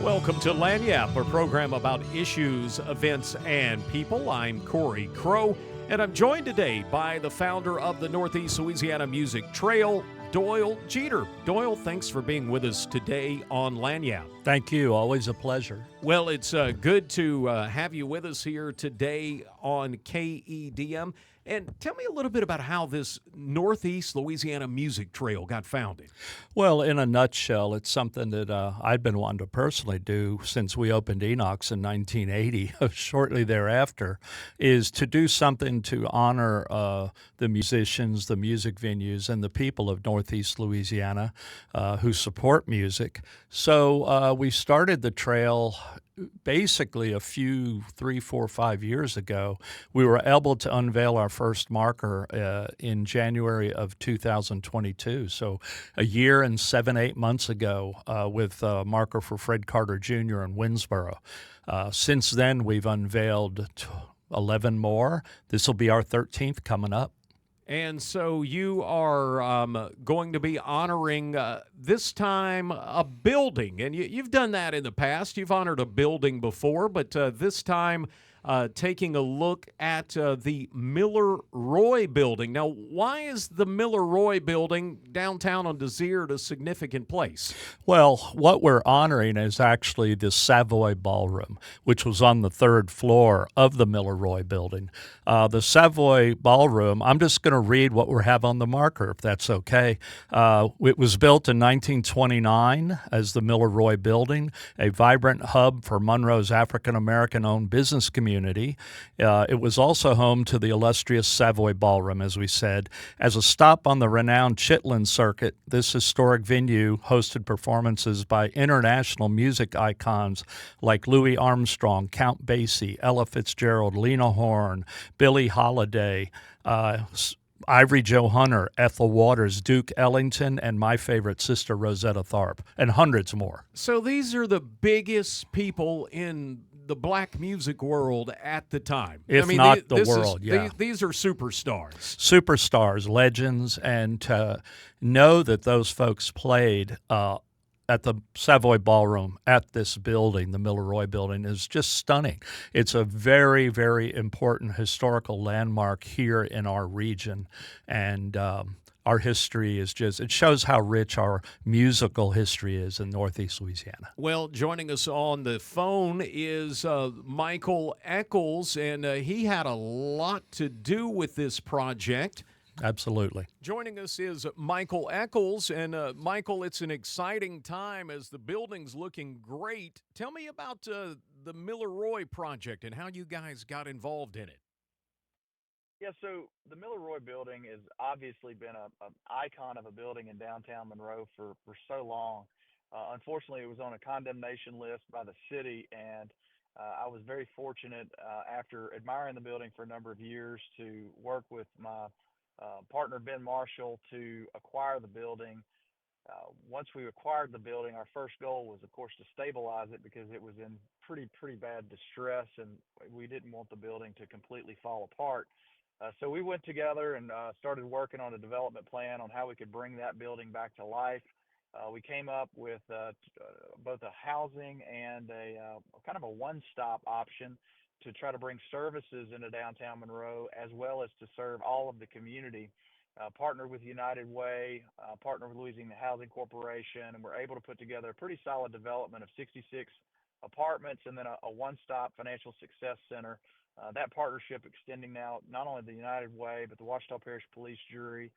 Welcome to Lagniappe, a program about issues, events, and people. I'm Cory Crowe, and I'm joined today by the founder of the Northeast Louisiana Music Trail, Doyle Jeter. Doyle, thanks for being with us today on Lagniappe. Thank you. Always a pleasure. Well, it's good to have you with us here today on KEDM. And tell me a little bit about how this Northeast Louisiana Music Trail got founded. Well, in a nutshell, it's something that I've been wanting to personally do since we opened Enoch's in 1980, shortly thereafter, is to do something to honor the musicians, the music venues, and the people of Northeast Louisiana who support music. So we started the trail basically a few, 3, 4, 5 years ago. We were able to unveil our first marker in January of 2022. So a year and 7, 8 months ago with a marker for Fred Carter Jr. in Winsboro. Since then, we've unveiled 11 more. This will be our 13th coming up. And so you are going to be honoring this time a building. And you've done that in the past. You've honored a building before, but this time taking a look at the Miller-Roy building. Now, why is the Miller-Roy building downtown on Desert a significant place? Well, what we're honoring is actually the Savoy Ballroom, which was on the 3rd floor of the Miller-Roy building. The Savoy Ballroom, I'm just going to read what we have on the marker, if that's okay. It was built in 1929 as the Miller-Roy building, a vibrant hub for Monroe's African-American-owned business community. It was also home to the illustrious Savoy Ballroom, as we said. As a stop on the renowned Chitlin circuit, this historic venue hosted performances by international music icons like Louis Armstrong, Count Basie, Ella Fitzgerald, Lena Horne, Billie Holiday, Ivory Joe Hunter, Ethel Waters, Duke Ellington, and my favorite, Sister Rosetta Tharpe, and hundreds more. So these are the biggest people in the black music world at the time. If not the world, yeah. These are superstars. Superstars, legends, and to know that those folks played at the Savoy Ballroom at this building, the Miller-Roy building, is just stunning. It's a very, very important historical landmark here in our region, and our history is it shows how rich our musical history is in Northeast Louisiana. Well, joining us on the phone is Michael Eccles, and he had a lot to do with this project. Absolutely. Joining us is Michael Eccles, and Michael, it's an exciting time as the building's looking great. Tell me about the Miller-Roy project and how you guys got involved in it. Yeah, so the Miller-Roy building has obviously been an icon of a building in downtown Monroe for so long. Unfortunately, it was on a condemnation list by the city, and I was very fortunate after admiring the building for a number of years to work with my partner, Ben Marshall, to acquire the building. Once we acquired the building, our first goal was, of course, to stabilize it because it was in pretty bad distress, and we didn't want the building to completely fall apart. So we went together and started working on a development plan on how we could bring that building back to life. We came up with both a housing and a kind of a one-stop option to try to bring services into downtown Monroe, as well as to serve all of the community. Partnered with United Way, partnered with Louisiana Housing Corporation, and we're able to put together a pretty solid development of 66 apartments and then a one-stop financial success center. That partnership extending now not only the United Way, but the Ouachita Parish Police Jury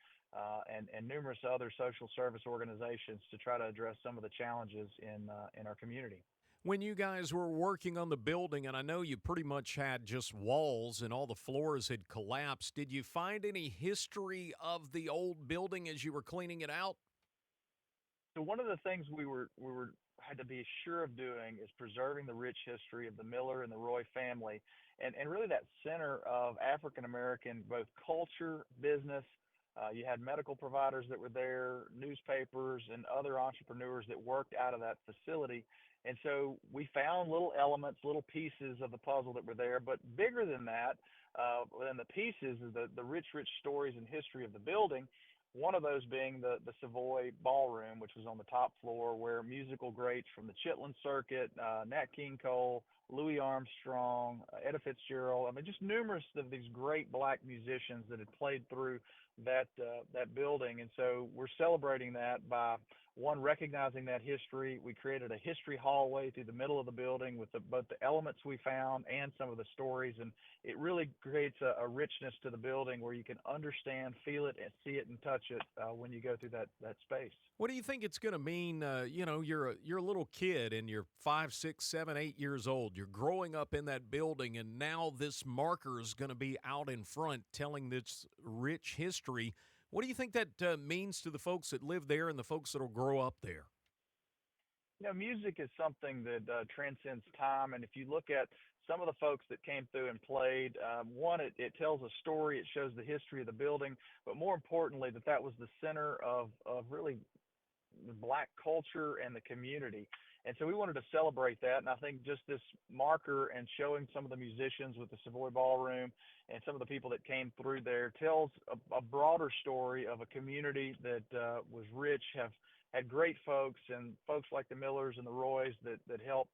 and numerous other social service organizations to try to address some of the challenges in our community. When you guys were working on the building, and I know you pretty much had just walls and all the floors had collapsed, did you find any history of the old building as you were cleaning it out? So one of the things we had to be sure of doing is preserving the rich history of the Miller and the Roy family, and really that center of African American both culture, business. You had medical providers that were there, newspapers, and other entrepreneurs that worked out of that facility. And so we found little elements, little pieces of the puzzle that were there. But bigger than that, than the pieces, is the rich stories and history of the building One of those being the Savoy Ballroom, which was on the top floor, where musical greats from the Chitlin Circuit, Nat King Cole, Louis Armstrong, Etta Fitzgerald. I mean, just numerous of these great black musicians that had played through that building. And so we're celebrating that by one, recognizing that history. We created a history hallway through the middle of the building with both the elements we found and some of the stories, and it really creates a richness to the building where you can understand, feel it, and see it and touch it when you go through that space. What do you think it's going to mean? You're a little kid and you're 5, 6, 7, 8 years old. You're growing up in that building, and now this marker is going to be out in front telling this rich history. What do you think that means to the folks that live there and the folks that will grow up there? Music is something that transcends time, and if you look at some of the folks that came through and played, one, it tells a story, it shows the history of the building, but more importantly, that was the center of really the black culture and the community. And so we wanted to celebrate that. And I think just this marker and showing some of the musicians with the Savoy Ballroom and some of the people that came through there tells a broader story of a community that was rich, had great folks, and folks like the Millers and the Roys that helped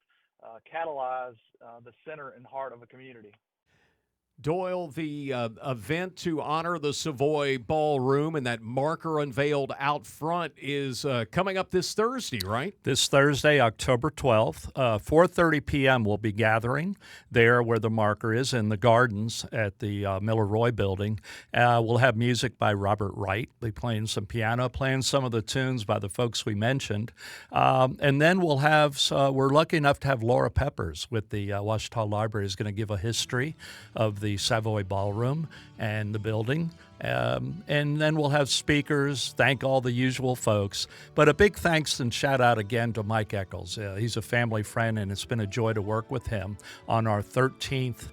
catalyze the center and heart of a community. Doyle, the event to honor the Savoy Ballroom and that marker unveiled out front is coming up this Thursday, right? This Thursday, October 12th, 4:30 p.m. we'll be gathering there where the marker is in the gardens at the Miller Roy building. We'll have music by Robert Wright. We'll be playing some piano, playing some of the tunes by the folks we mentioned. And then we'll have, we're lucky enough to have Laura Peppers with the Ouachita Library is going to give a history of the Savoy Ballroom and the building. And then we'll have speakers, thank all the usual folks. But a big thanks and shout out again to Mike Eccles. He's a family friend, and it's been a joy to work with him on our 13th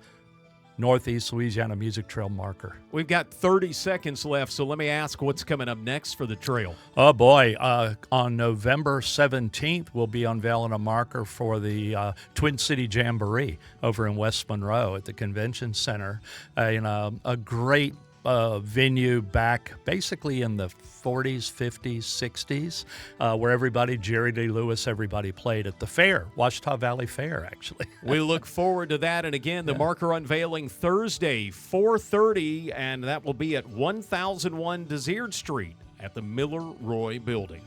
Northeast Louisiana Music Trail marker. We've got 30 seconds left, so let me ask what's coming up next for the trail. Oh, boy. On November 17th, we'll be unveiling a marker for the Twin City Jamboree over in West Monroe at the Convention Center. A great venue back basically in the 40s, 50s, 60s, where everybody, Jerry Lee Lewis, everybody played at the fair, Ouachita Valley Fair, actually. We look forward to that. And again, the marker unveiling Thursday, 4:30, and that will be at 1001 Desert Street at the Miller Roy Building.